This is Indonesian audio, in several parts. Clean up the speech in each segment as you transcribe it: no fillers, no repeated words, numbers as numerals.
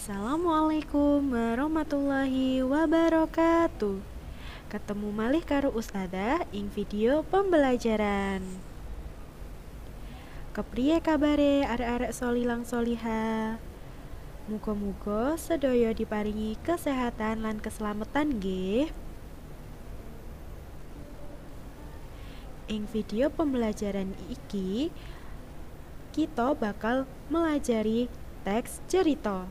Assalamualaikum warahmatullahi wabarakatuh. Ketemu malih karo Ustadzah ing video pembelajaran. Kepriye kabare arek-arek solilang soliha? Muga-muga sedaya diparingi kesehatan lan keselamatan nggih. Ing video pembelajaran iki kita bakal melajari teks cerita.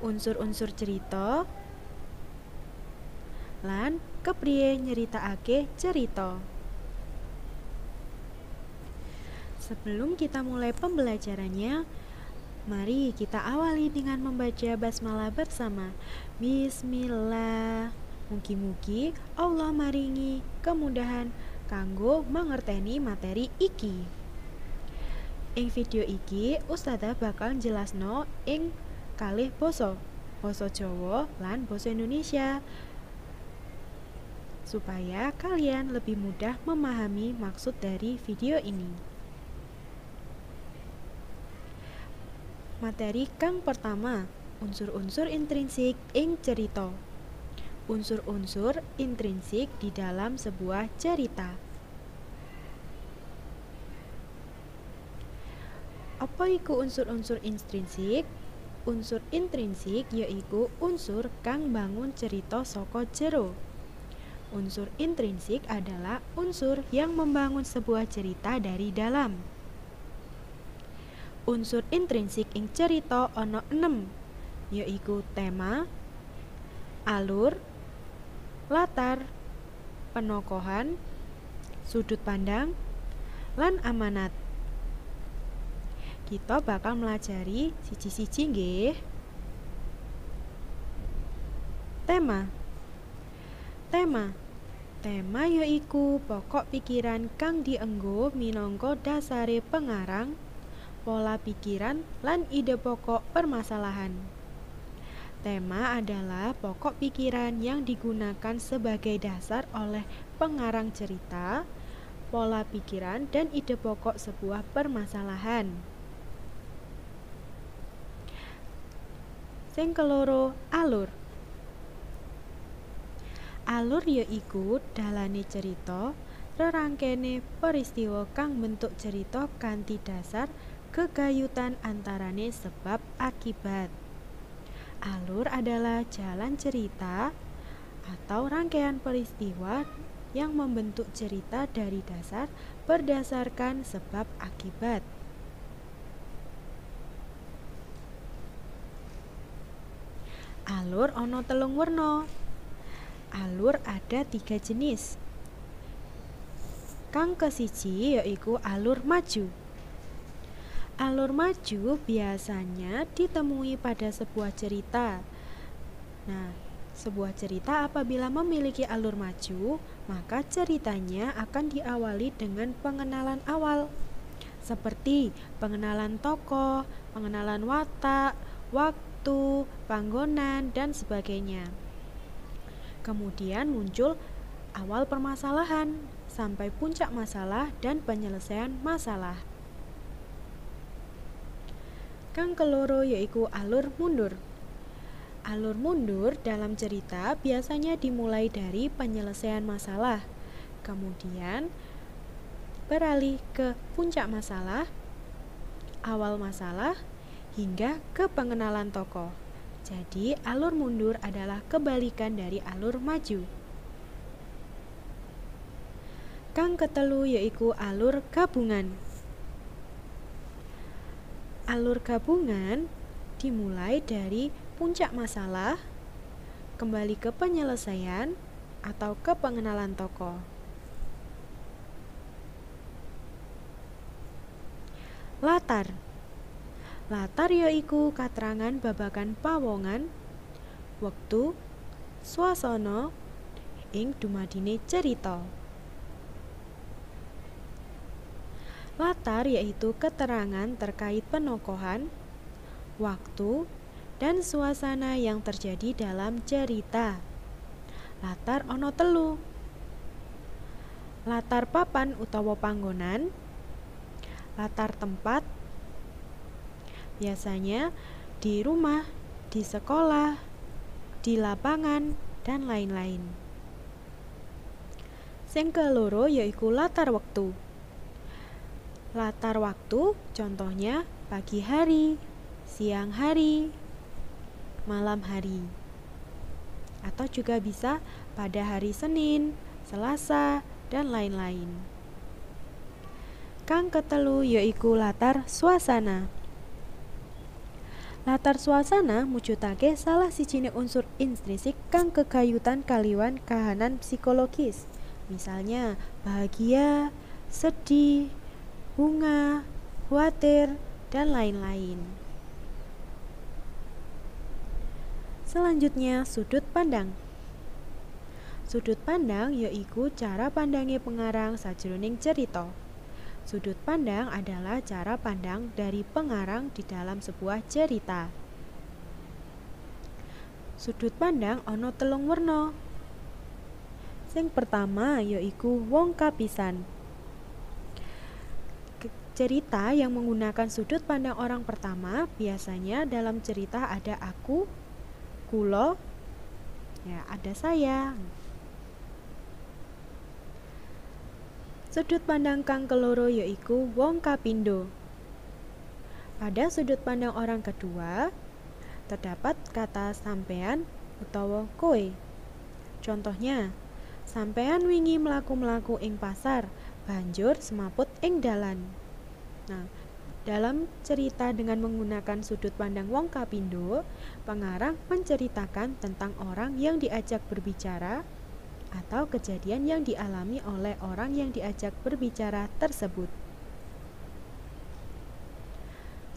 Unsur-unsur cerita lan kepriye nyeritakake cerita. Sebelum kita mulai pembelajarannya, mari kita awali dengan membaca basmalah bersama. Bismillah. Mugi-mugi Allah maringi kemudahan kanggo mangerteni materi iki. Ing video iki Ustadzah bakal jelasno ing kalih basa Jawa lan basa Indonesia, supaya kalian lebih mudah memahami maksud dari video ini. Materi kang pertama, unsur-unsur intrinsik ing cerita. Unsur-unsur intrinsik di dalam sebuah cerita. Apa iku unsur-unsur intrinsik? Unsur intrinsik yaiku unsur kang bangun cerita saka jero. Unsur intrinsik adalah unsur yang membangun sebuah cerita dari dalam. Unsur intrinsik ing cerita ana 6, yaiku tema, alur, latar, penokohan, sudut pandang, lan amanat. Kita bakal melajari siji-siji nggih. Tema yaiku pokok pikiran kang dienggo minangka dasare pengarang, pola pikiran lan ide pokok permasalahan. Tema adalah pokok pikiran yang digunakan sebagai dasar oleh pengarang cerita, pola pikiran dan ide pokok sebuah permasalahan. Sing keloro, alur. Alur yaiku dalane cerita, rerangkene peristiwa kang bentuk cerita kanthi dasar gegayutan antarane sebab akibat. Alur adalah jalan cerita atau rangkaian peristiwa yang membentuk cerita dari dasar berdasarkan sebab akibat. Alur ana telung werna. Alur ada 3 jenis. Kang kesiji yaiku alur maju. Alur maju biasanya ditemui pada sebuah cerita. Nah, sebuah cerita apabila memiliki alur maju, maka ceritanya akan diawali dengan pengenalan awal, seperti pengenalan tokoh, pengenalan watak, waktu, panggonan, dan sebagainya. Kemudian muncul awal permasalahan sampai puncak masalah dan penyelesaian masalah. Kang keloro yaiku alur mundur. Alur mundur dalam cerita biasanya dimulai dari penyelesaian masalah, kemudian beralih ke puncak masalah, awal masalah, hingga ke pengenalan tokoh. Jadi alur mundur adalah kebalikan dari alur maju. Kang ketelu yaiku alur gabungan. Alur gabungan dimulai dari puncak masalah, kembali ke penyelesaian atau ke pengenalan tokoh. Latar yaiku katerangan babagan pawongan, wektu, swasana ing dumadine cerita. Latar yaitu keterangan terkait penokohan, waktu, dan suasana yang terjadi dalam cerita. Latar ana telu. Latar papan utawa panggonan, latar tempat, biasanya di rumah, di sekolah, di lapangan, dan lain-lain. Sing keloro yaiku latar wektu. Latar waktu contohnya pagi hari, siang hari, malam hari. Atau juga bisa pada hari Senin, Selasa, dan lain-lain. Kang ketelu yaiku latar suasana. Latar suasana mujudake salah sijine unsur intrinsik kang kegayutan kaliwan kahanan psikologis. Misalnya bahagia, sedih, bunga, khawatir, dan lain-lain. Selanjutnya sudut pandang. Sudut pandang yaiku cara pandange pengarang sajroning cerita. Sudut pandang adalah cara pandang dari pengarang di dalam sebuah cerita. Sudut pandang ana telung werna. Sing pertama yaiku wong kapisan. Cerita yang menggunakan sudut pandang orang pertama biasanya dalam cerita ada aku, kulo, ya ada saya. Sudut pandang kang keloro yaiku wong kapindo. Pada sudut pandang orang kedua terdapat kata sampean utawa kowe. Contohnya, sampean wingi mlaku-mlaku ing pasar, banjur semaput ing dalan. Nah, dalam cerita dengan menggunakan sudut pandang wong kapindo, pengarang menceritakan tentang orang yang diajak berbicara atau kejadian yang dialami oleh orang yang diajak berbicara tersebut.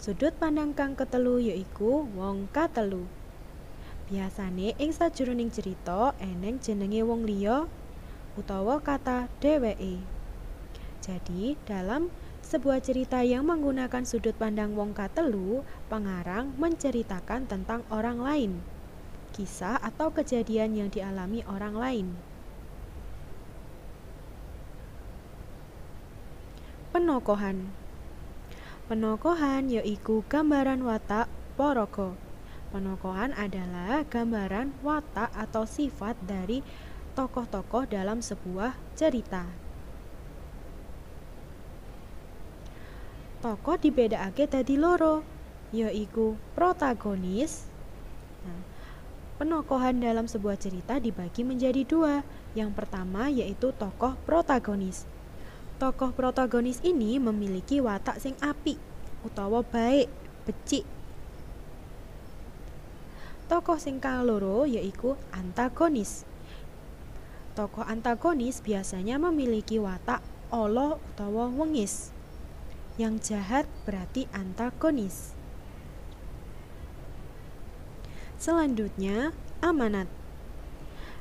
Sudut pandang kang ketelu yaiku wong katelu. Biasane ing sajroning cerita eneng jenenge wong liya utawa kata dheweke. Jadi, dalam sebuah cerita yang menggunakan sudut pandang wong katelu, pengarang menceritakan tentang orang lain, kisah atau kejadian yang dialami orang lain. Penokohan. Penokohan yaiku gambaran watak paraga. Penokohan adalah gambaran watak atau sifat dari tokoh-tokoh dalam sebuah cerita. Tokoh dibedakake dadi loro, yaiku protagonis. Nah, penokohan dalam sebuah cerita dibagi menjadi dua. Yang pertama yaitu tokoh protagonis. Tokoh protagonis ini memiliki watak sing apik utawa baik, becik. Tokoh sing kaloro yaiku antagonis. Tokoh antagonis biasanya memiliki watak ala utawa wengis. Yang jahat berarti antagonis. Selanjutnya, amanat.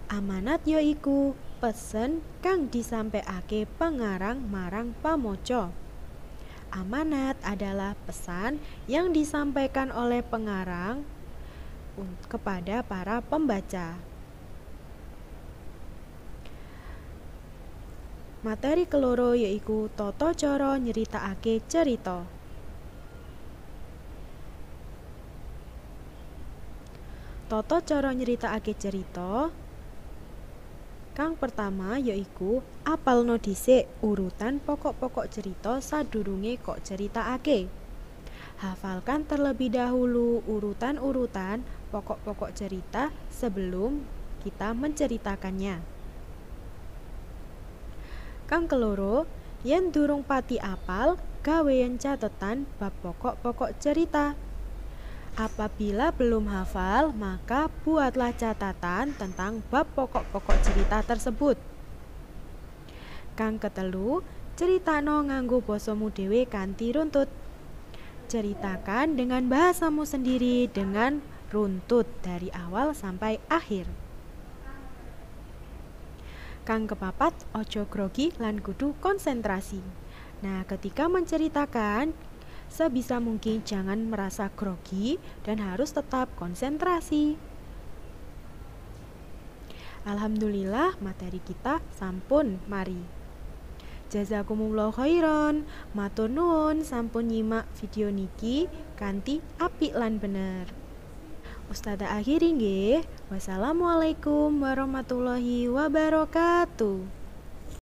Amanat yaiku pesen kang disampaiake pengarang marang pamaca. Amanat adalah pesan yang disampaikan oleh pengarang kepada para pembaca. Materi keloro yaiku tata cara nyeritakake cerita. Tata cara nyeritakake cerita kang pertama yaiku apalno dhisik urutan pokok-pokok cerita sadurunge kok ceritakake. Hafalkan terlebih dahulu urutan-urutan pokok-pokok cerita sebelum kita menceritakannya. Kang keloro, yen durung pati apal, gawean catetan bab pokok-pokok cerita. Apabila belum hafal, maka buatlah catatan tentang bab pokok-pokok cerita tersebut. Kang ketelu, critakno nganggo basamu dhewe kanthi runtut. Ceritakan dengan bahasamu sendiri dengan runtut dari awal sampai akhir. Kang kepapat, ojo grogi lan kudu konsentrasi. Nah, ketika menceritakan, sebisa mungkin jangan merasa grogi dan harus tetap konsentrasi. Alhamdulillah materi kita sampun mari. Jazakumullah khairon. Matur nuwun sampun nyimak video niki kanthi apik lan bener. Ustazah akhiri nggih. Wassalamualaikum warahmatullahi wabarakatuh.